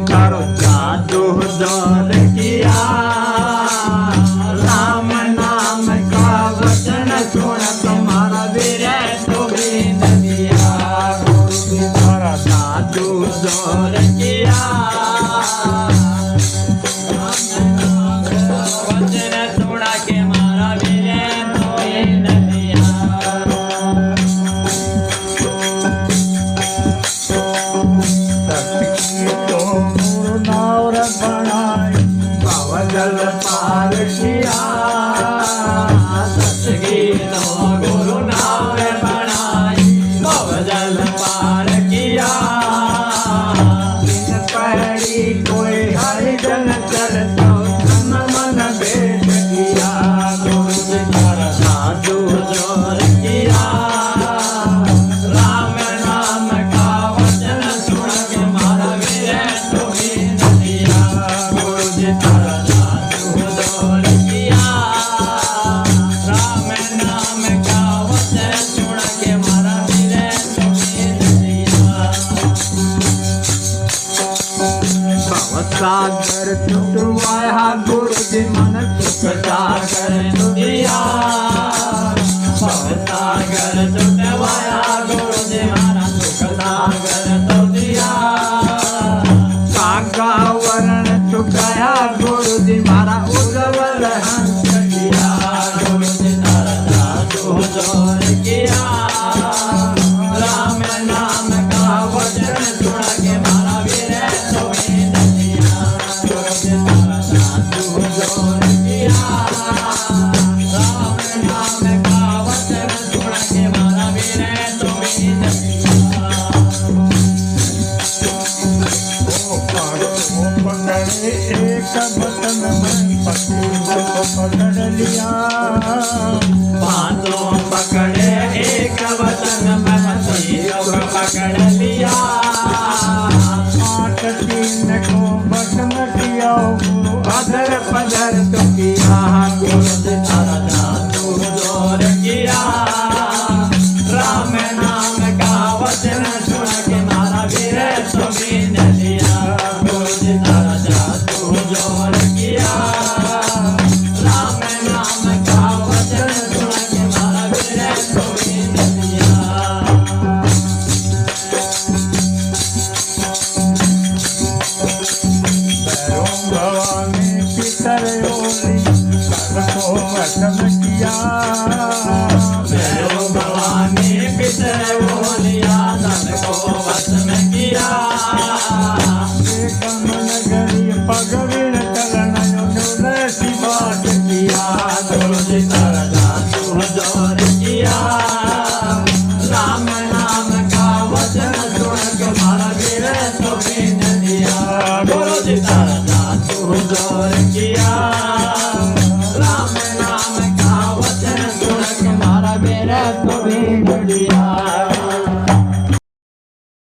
तारो जादू जोर किया राम नाम का वचन सुन तुम्हारा वीर तो बीन दिया गुरु जी तारा जादू जोर किया राम नाम का वचन सुन के मारा वीर तो बीन दिया जल पार किया सतगीत गुरु नाम बनाई भव जल पार किया बिन पैरी कोई हरि जन चलता तन मन भेद किया गुरु जी तारा साधु जोर किया राम नाम का वचन सुन के मारा वीर तो बीन दिया गुरु जी तारा सागर टूटवाया गुरु जी मन सुख सागर टूटिया सागर टूटवाया गुरु जी मन सुख सागर टूटिया कागा वर्ण चुकाया गुरु जी मारा उज्जवल हंस किया गुरु जी तारा जादू जोर किया राम नाम का वचन सुन के मारा वीर तो बीन दिया गुरु जी तारा जादू जोर किया राम नाम का वचन सुन के मारा वीर तो बीन दिया पकड़े एक बटन में पकड़ को पकड़ लिया बातों पकड़े एक बटन में पकड़ को पकड़ लिया आठ तीन को बटन किया अधर पधर तो किया गुरु जी तारा जादू जोर किया राम नाम का वचन सुन के मारा वीर तो बीन दिया गुरु जी तारा जादू जोर किया राम नाम का वचन सुन के मारा वीर तो बीन दिया भवानी पितर ओली कर को वचन किया भवानी पितर ओलिया धन को वचन किया पगविण करण सी बात किया गुरु जी तारा जादू जोर किया राम नाम का वचन सुन के मारा वीर तो बीन